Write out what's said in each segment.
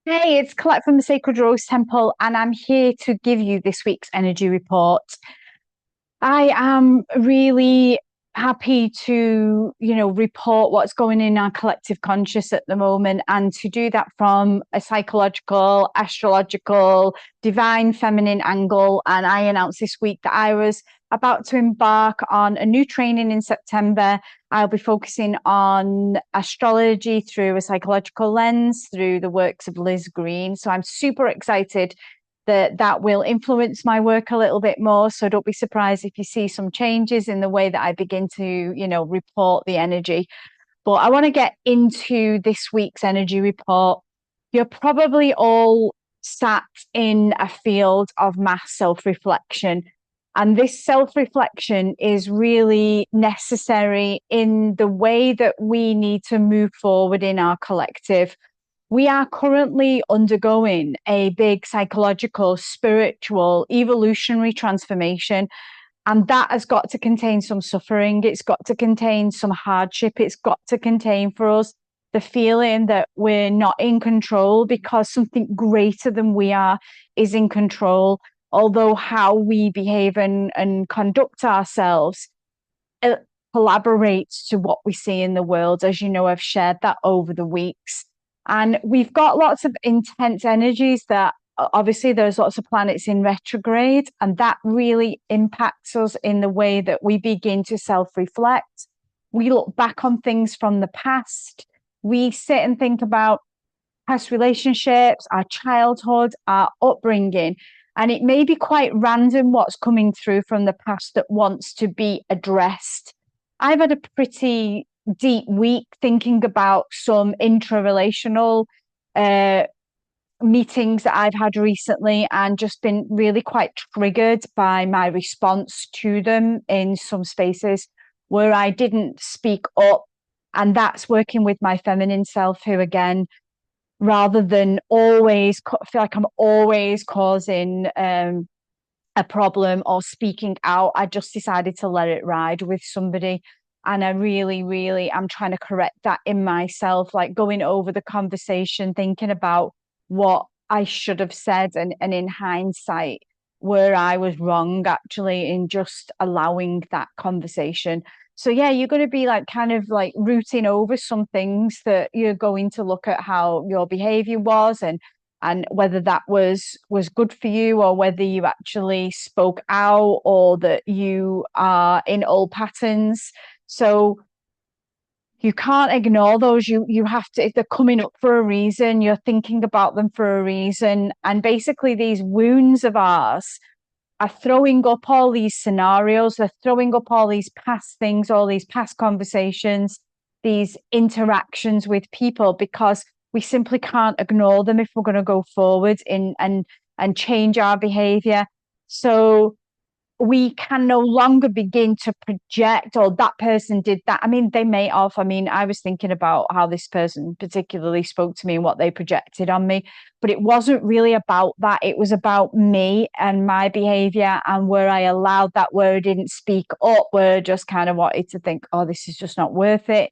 Hey, it's Collette from the Sacred Rose Temple, and I'm here to give you this week's energy report. I am really happy to, report what's going in our collective conscious at the moment, and to do that from a psychological, astrological, divine feminine angle. And I announced this week that I was about to embark on a new training in September. I'll be focusing on astrology through a psychological lens, through the works of Liz Greene. So I'm super excited that will influence my work a little bit more. So don't be surprised if you see some changes in the way that I begin to, report the energy. But I want to get into this week's energy report. You're probably all sat in a field of mass self-reflection. And this self-reflection is really necessary in the way that we need to move forward in our collective. We are currently undergoing a big psychological, spiritual, evolutionary transformation. And that has got to contain some suffering. It's got to contain some hardship. It's got to contain for us the feeling that we're not in control because something greater than we are is in control. Although how we behave and conduct ourselves uh, collaborates to what we see in the world. As you know, I've shared that over the weeks. And we've got lots of intense energies that obviously there's lots of planets in retrograde, and that really impacts us in the way that we begin to self-reflect. We look back on things from the past. We sit and think about past relationships, our childhood, our upbringing. And it may be quite random what's coming through from the past that wants to be addressed. I've had a pretty deep week thinking about some intra-relational uh, meetings that I've had recently and just been really quite triggered by my response to them in some spaces where I didn't speak up. And that's working with my feminine self, who again, rather than always feel like I'm always causing a problem or speaking out, I just decided to let it ride with somebody. And I really, really am trying to correct that in myself, like going over the conversation, thinking about what I should have said, and in hindsight, where I was wrong actually in just allowing that conversation. So yeah, you're going to be like kind of like rooting over some things that you're going to look at how your behavior was, and whether that was good for you, or whether you actually spoke out, or that you are in old patterns. So you can't ignore those. You have to, if they're coming up for a reason, you're thinking about them for a reason. And basically these wounds of ours are throwing up all these scenarios, they're throwing up all these past things, all these past conversations, these interactions with people, because we simply can't ignore them if we're going to go forward in and change our behavior. So we can no longer begin to project, or that person did that. I mean, they may have. I mean, I was thinking about how this person particularly spoke to me and what they projected on me, but it wasn't really about that. It was about me and my behavior, and where I allowed that, where I didn't speak up, where I just kind of wanted to think, oh, this is just not worth it,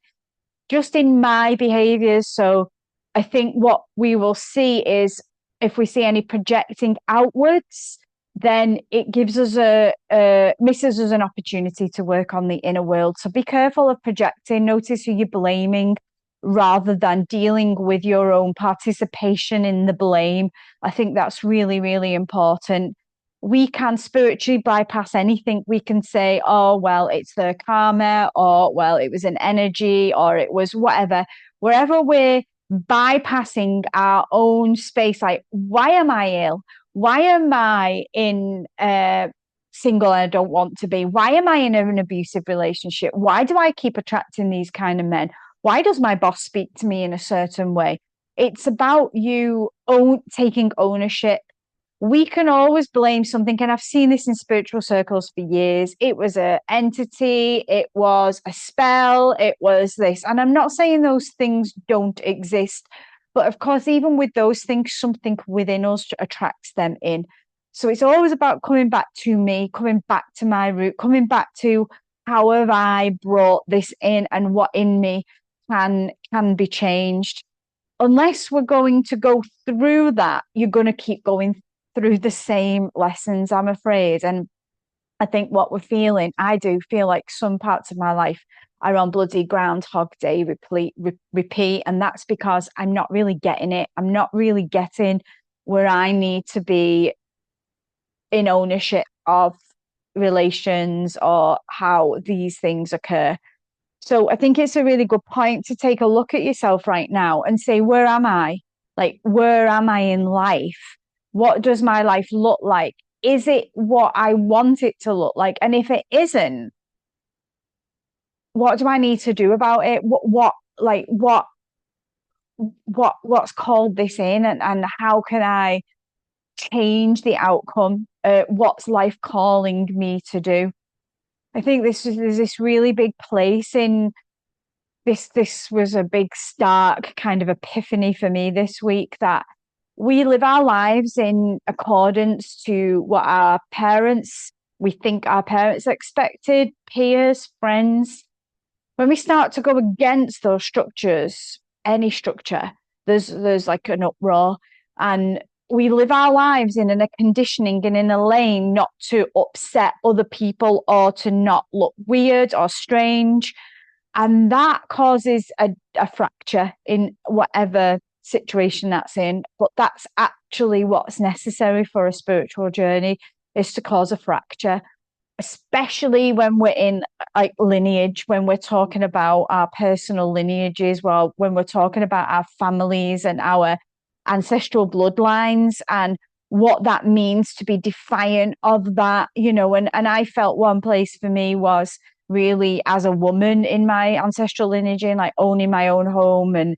just in my behaviors. So I think what we will see is, if we see any projecting outwards, then it gives us misses us an opportunity to work on the inner world. So be careful of projecting. Notice who you're blaming rather than dealing with your own participation in the blame. I think that's really, really important. We can spiritually bypass anything. We can say, oh, well, it's their karma, or, well, it was an energy, or it was whatever. Wherever we're bypassing our own space, like, why am I ill? Why am I in single and I don't want to be? Why am I in an abusive relationship? Why do I keep attracting these kind of men? Why does my boss speak to me in a certain way? It's about you taking ownership. We can always blame something, and I've seen this in spiritual circles for years. It was an entity, it was a spell, it was this. And I'm not saying those things don't exist, but of course, even with those things, something within us attracts them in. So it's always about coming back to me, coming back to my root, coming back to how have I brought this in, and what in me can be changed. unless we're going to go through that, you're going to keep going through the same lessons, I'm afraid. And I think what we're feeling, I do feel like some parts of my life are on bloody Groundhog Day repeat. And that's because I'm not really getting it. I'm not really getting where I need to be in ownership of relations or how these things occur. So I think it's a really good point to take a look at yourself right now and say, where am I? Like, where am I in life? What does my life look like? Is it what I want it to look like? And if it isn't, what do I need to do about it? What's called this in, and how can I change the outcome? What's life calling me to do? I think there's this really big place in this was a big stark kind of epiphany for me this week, that we live our lives in accordance to what we think our parents expected, peers, friends. When we start to go against those structures, any structure, there's like an uproar, and we live our lives in a conditioning and in a lane not to upset other people or to not look weird or strange. And that causes a fracture in whatever situation that's in. But that's actually what's necessary for a spiritual journey, is to cause a fracture, especially when we're in like lineage, when we're talking about our personal lineages, well, when we're talking about our families and our ancestral bloodlines and what that means to be defiant of that, and I felt one place for me was really as a woman in my ancestral lineage, and like owning my own home and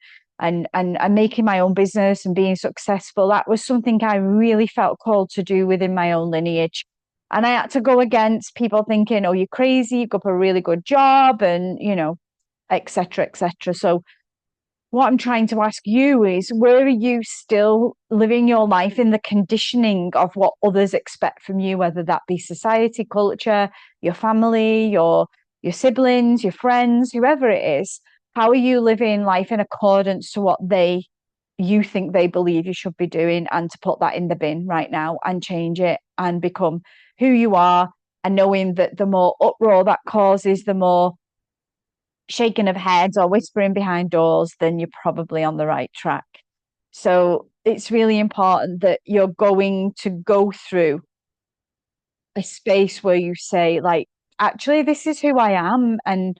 making my own business and being successful. That was something I really felt called to do within my own lineage. And I had to go against people thinking, oh, you're crazy, you've got a really good job, and, et cetera, et cetera. So what I'm trying to ask you is, where are you still living your life in the conditioning of what others expect from you, whether that be society, culture, your family, your siblings, your friends, whoever it is? How are you living life in accordance to what you think they believe you should be doing, and to put that in the bin right now and change it and become who you are, and knowing that the more uproar that causes, the more shaking of heads or whispering behind doors, then you're probably on the right track. So it's really important that you're going to go through a space where you say, like, actually, this is who I am, and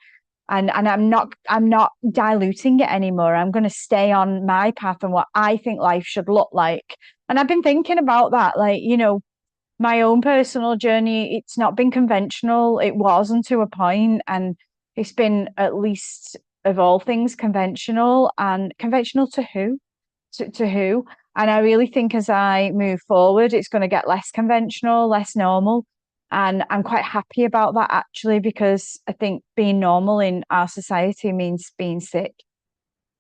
I'm not diluting it anymore. I'm going to stay on my path and what I think life should look like. And I've been thinking about that, like, my own personal journey, it's not been conventional. It wasn't, to a point, and it's been, at least of all things, conventional. And conventional to who? To who? And I really think as I move forward, it's going to get less conventional, less normal. And I'm quite happy about that, actually, because I think being normal in our society means being sick.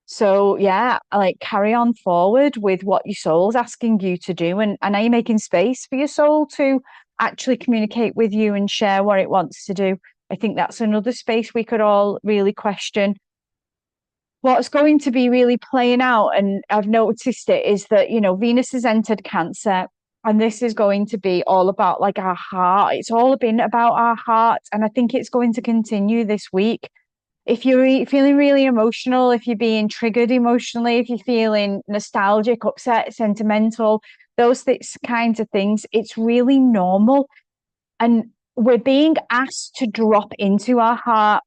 So yeah, like, carry on forward with what your soul's asking you to do, and are you making space for your soul to actually communicate with you and share what it wants to do? I think that's another space we could all really question. What's going to be really playing out, and I've noticed it, is that, Venus has entered Cancer, and this is going to be all about like our heart. It's all been about our heart, and I think it's going to continue this week. If you're feeling really emotional, if you're being triggered emotionally, if you're feeling nostalgic, upset, sentimental, those kinds of things, it's really normal. And we're being asked to drop into our heart.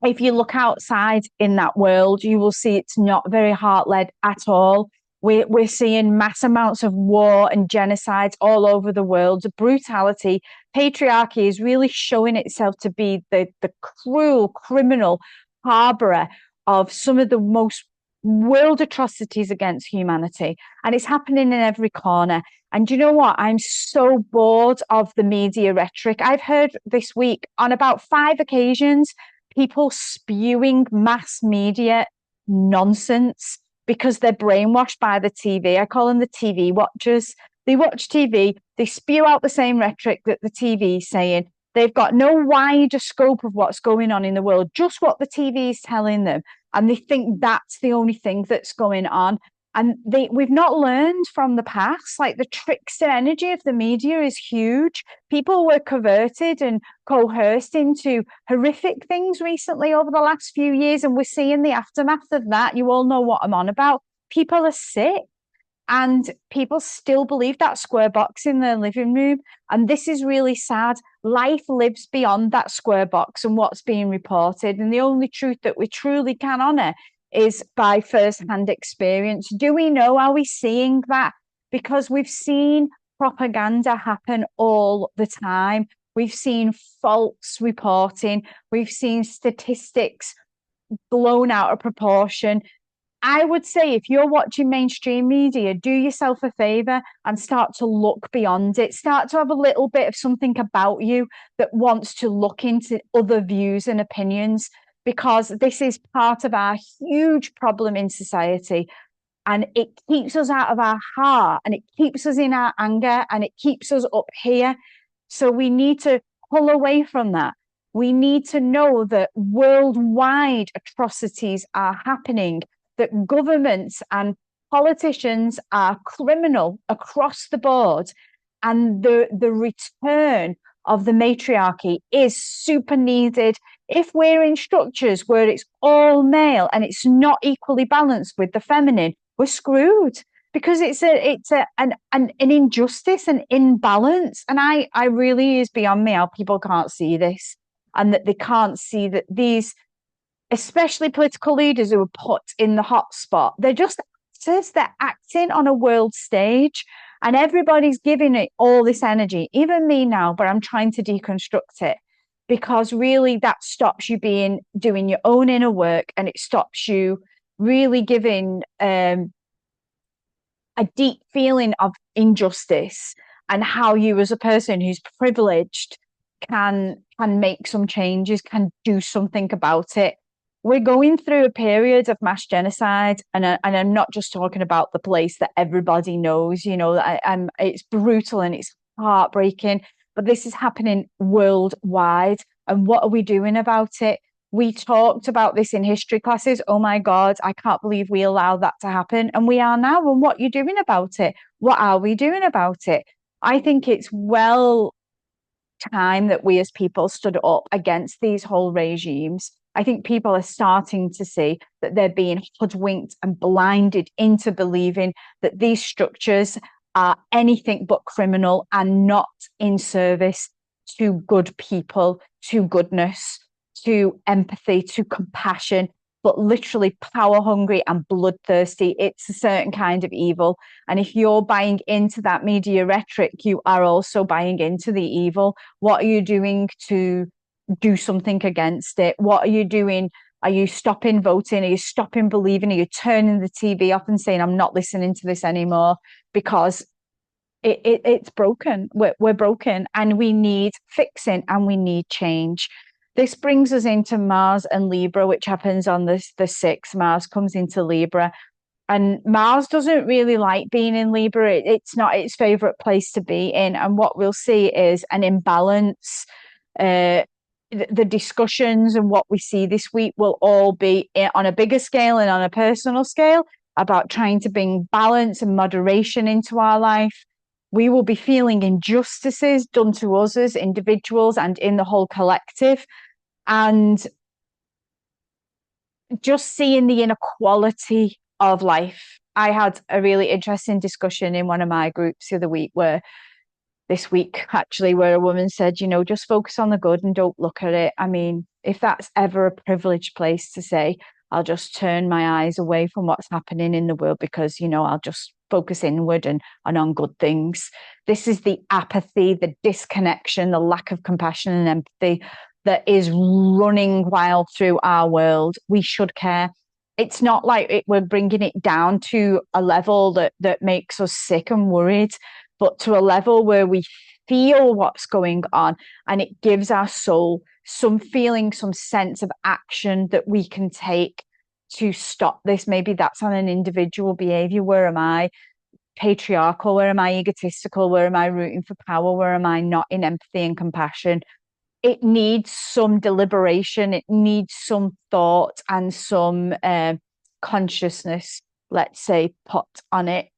If you look outside in that world, you will see it's not very heart-led at all. We're seeing mass amounts of war and genocides all over the world. Brutality, patriarchy is really showing itself to be the cruel, criminal harborer of some of the most world atrocities against humanity. And it's happening in every corner. And you know what? I'm so bored of the media rhetoric. I've heard this week on about 5 occasions people spewing mass media nonsense because they're brainwashed by the TV. I call them the TV watchers. They watch TV, they spew out the same rhetoric that the TV is saying. They've got no wider scope of what's going on in the world, just what the TV is telling them. and they think that's the only thing that's going on. And we've not learned from the past. Like the trickster energy of the media is huge. People were converted and coerced into horrific things recently over the last few years, and we're seeing the aftermath of that. You all know what I'm on about. People are sick. And people still believe that square box in their living room. And this is really sad. Life lives beyond that square box and what's being reported. And the only truth that we truly can honour is by first-hand experience. Do we know? Are we seeing that? Because we've seen propaganda happen all the time. We've seen false reporting. We've seen statistics blown out of proportion. I would say if you're watching mainstream media, do yourself a favor and start to look beyond it. Start to have a little bit of something about you that wants to look into other views and opinions, because this is part of our huge problem in society. And it keeps us out of our heart, and it keeps us in our anger, and it keeps us up here. So we need to pull away from that. We need to know that worldwide atrocities are happening, that governments and politicians are criminal across the board, and the return of the matriarchy is super needed. If we're in structures where it's all male and it's not equally balanced with the feminine, we're screwed, because it's an injustice, an imbalance. And I really is beyond me how people can't see this, and that they can't see that these, especially political leaders who are put in the hot spot, they're just actors. They're acting on a world stage, and everybody's giving it all this energy, even me now, but I'm trying to deconstruct it, because really that stops you doing your own inner work, and it stops you really giving a deep feeling of injustice, and how you as a person who's privileged can make some changes, can do something about it. We're going through a period of mass genocide, and I'm not just talking about the place that everybody knows. It's brutal and it's heartbreaking, but this is happening worldwide. And what are we doing about it? We talked about this in history classes. Oh my God, I can't believe we allowed that to happen. And we are now. And what are you doing about it? What are we doing about it? I think it's well time that we as people stood up against these whole regimes. I think people are starting to see that they're being hoodwinked and blinded into believing that these structures are anything but criminal and not in service to good people, to goodness, to empathy, to compassion, but literally power hungry and bloodthirsty. It's a certain kind of evil. And if you're buying into that media rhetoric, you are also buying into the evil. What are you doing to do something against it? What are you doing? Are you stopping voting? Are you stopping believing? Are you turning the TV off and saying, I'm not listening to this anymore? Because it's broken. We're broken, and we need fixing, and we need change. This brings us into Mars and Libra, which happens on the 6th. Mars comes into Libra, and Mars doesn't really like being in Libra. It's not its favorite place to be in. And what we'll see is an imbalance. The discussions and what we see this week will all be on a bigger scale and on a personal scale about trying to bring balance and moderation into our life. We will be feeling injustices done to us as individuals and in the whole collective, and just seeing the inequality of life. I had a really interesting discussion in one of my groups the other week, this week actually, where a woman said, just focus on the good and don't look at it. I mean, if that's ever a privileged place to say, I'll just turn my eyes away from what's happening in the world because, I'll just focus inward and on good things. This is the apathy, the disconnection, the lack of compassion and empathy that is running wild through our world. We should care. It's not like we're bringing it down to a level that makes us sick and worried, but to a level where we feel what's going on, and it gives our soul some feeling, some sense of action that we can take to stop this. Maybe that's on an individual behavior. Where am I patriarchal? Where am I egotistical? Where am I rooting for power? Where am I not in empathy and compassion? it needs some deliberation, it needs some thought and some consciousness, let's say, put on it.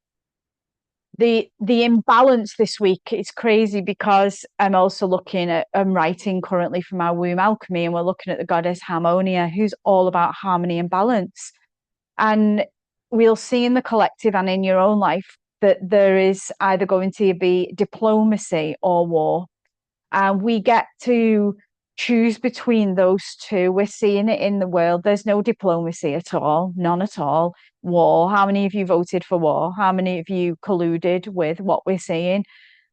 The imbalance this week is crazy because I'm writing currently from our womb alchemy, and we're looking at the goddess Harmonia, who's all about harmony and balance. And we'll see in the collective and in your own life that there is either going to be diplomacy or war. And we get to choose between those two. We're seeing it in the world. There's no diplomacy at all, none at all. War. How many of you voted for war? How many of you colluded with what we're seeing?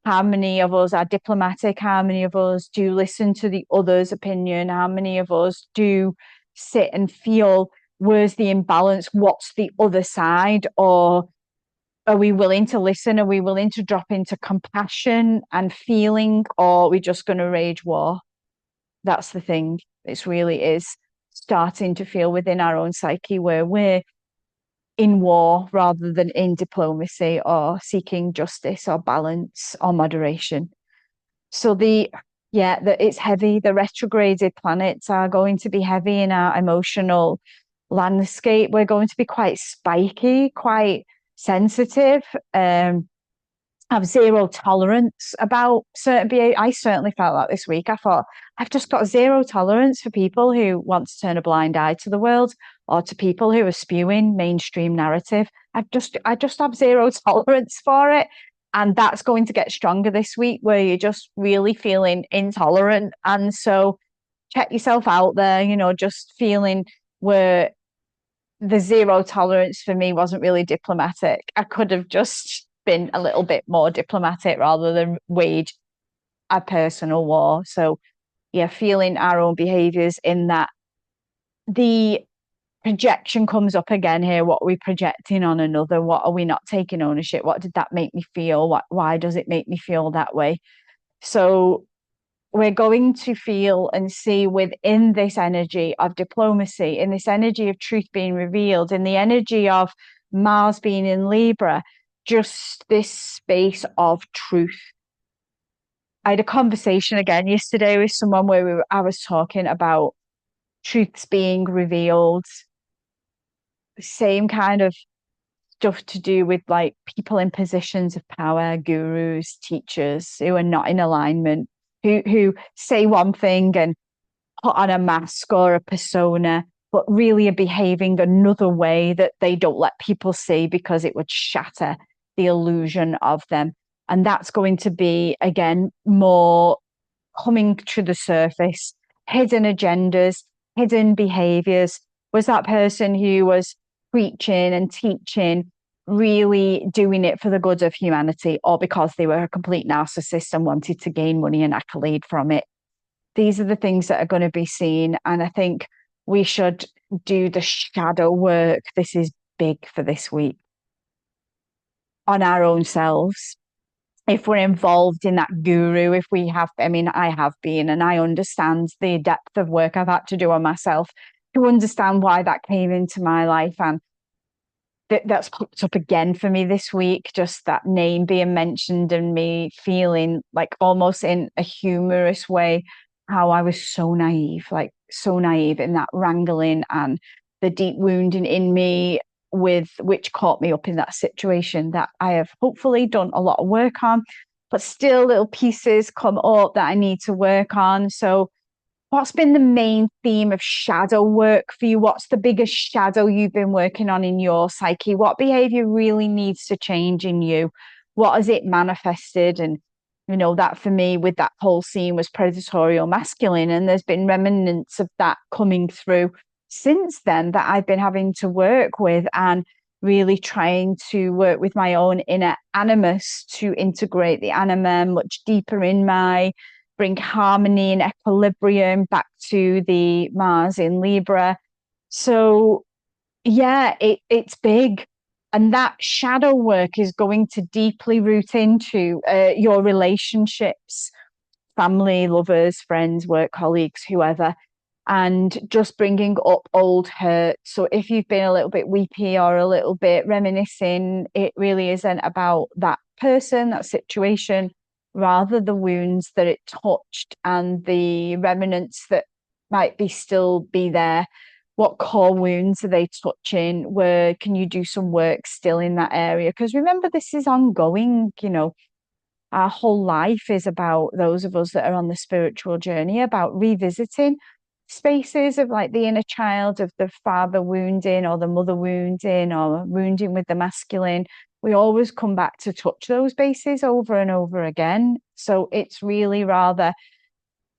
How many of us are diplomatic? How many of us do listen to the other's opinion? How many of us do sit and feel, where's the imbalance? What's the other side? Or are we willing to listen? Are we willing to drop into compassion and feeling? Or are we just going to rage war? That's the thing. It really is starting to feel within our own psyche where we're in war rather than in diplomacy or seeking justice or balance or moderation. So it's heavy. The retrograded planets are going to be heavy in our emotional landscape. We're going to be quite spiky, quite sensitive. Have zero tolerance about certain behavior. I certainly felt that this week. I thought, I've just got zero tolerance for people who want to turn a blind eye to the world or to people who are spewing mainstream narrative. I just have zero tolerance for it. And that's going to get stronger this week where you're just really feeling intolerant. And so check yourself out there, just feeling where the zero tolerance for me wasn't really diplomatic. I could have just been a little bit more diplomatic rather than wage a personal war. So, yeah, feeling our own behaviors in that. The projection comes up again here. What are we projecting on another? What are we not taking ownership? What did that make me feel? Why does it make me feel that way? So, we're going to feel and see within this energy of diplomacy, in this energy of truth being revealed, in the energy of Mars being in Libra, just this space of truth. I had a conversation again yesterday with someone where I was talking about truths being revealed, same kind of stuff to do with like people in positions of power, gurus, teachers who are not in alignment, who say one thing and put on a mask or a persona, but really are behaving another way that they don't let people see because it would shatter the illusion of them. And that's going to be, again, more coming to the surface, hidden agendas, hidden behaviors. Was that person who was preaching and teaching really doing it for the good of humanity or because they were a complete narcissist and wanted to gain money and accolade from it? These are the things that are going to be seen. And I think we should do the shadow work. This is big for this week on our own selves. If we're involved in that guru, if we have, I mean, I have been, and I understand the depth of work I've had to do on myself to understand why that came into my life. And that's popped up again for me this week, just that name being mentioned and me feeling like almost in a humorous way how I was so naive, like so naive in that wrangling and the deep wounding in me with which caught me up in that situation that I have hopefully done a lot of work on, but still little pieces come up that I need to work on. So what's been the main theme of shadow work for you? What's the biggest shadow you've been working on in your psyche? What behavior really needs to change in you? What has it manifested? And, that for me with that whole scene was predatory masculine. And there's been remnants of that coming through since then that I've been having to work with and really trying to work with my own inner animus to integrate the anima much deeper in bring harmony and equilibrium back to the Mars in Libra. So yeah, it's big. And that shadow work is going to deeply root into your relationships, family, lovers, friends, work colleagues, whoever, and just bringing up old hurt. So if you've been a little bit weepy or a little bit reminiscing, it really isn't about that person, that situation, rather the wounds that it touched and the remnants that might be still be there. What core wounds are they touching? Where can you do some work still in that area? Because remember, this is ongoing, our whole life is about those of us that are on the spiritual journey, about revisiting spaces of like the inner child, of the father wounding or the mother wounding or wounding with the masculine. We always come back to touch those bases over and over again. So it's really rather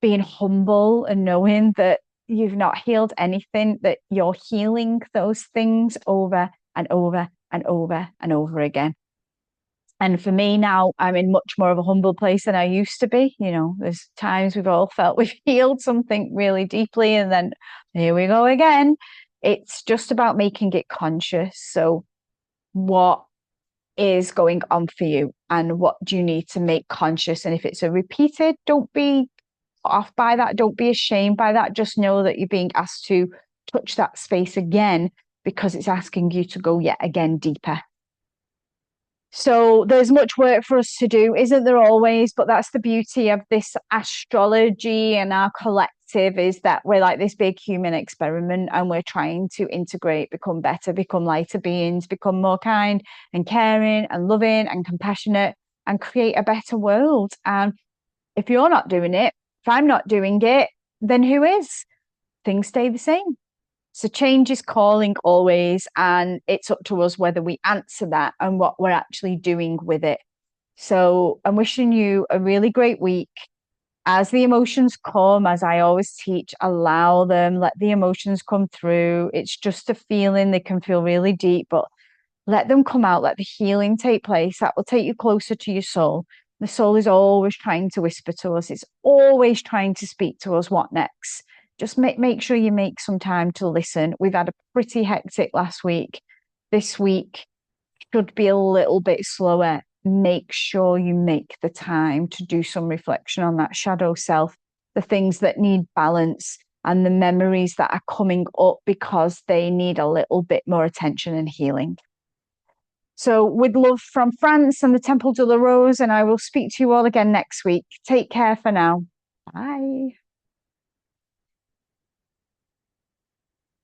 being humble and knowing that you've not healed anything, that you're healing those things over and over and over and over again. And for me now, I'm in much more of a humble place than I used to be. There's times we've all felt we've healed something really deeply, and then here we go again. It's just about making it conscious. So, what is going on for you, and what do you need to make conscious? And if it's a repeated, don't be off by that. Don't be ashamed by that. Just know that you're being asked to touch that space again because it's asking you to go yet again deeper. So there's much work for us to do, isn't there always? But that's the beauty of this astrology and our collective, is that we're like this big human experiment, and we're trying to integrate, become better, become lighter beings, become more kind and caring and loving and compassionate, and create a better world. And if you're not doing it, if I'm not doing it, then who is? Things stay the same. So change is calling always, and it's up to us whether we answer that and what we're actually doing with it. So I'm wishing you a really great week. As the emotions come, as I always teach, allow them, let the emotions come through. It's just a feeling. They can feel really deep, but let them come out, let the healing take place. That will take you closer to your soul. The soul is always trying to whisper to us. It's always trying to speak to us. What next? Just make sure you make some time to listen. We've had a pretty hectic last week. This week should be a little bit slower. Make sure you make the time to do some reflection on that shadow self, the things that need balance, and the memories that are coming up because they need a little bit more attention and healing. So with love from France and the Temple de la Rose, and I will speak to you all again next week. Take care for now. Bye.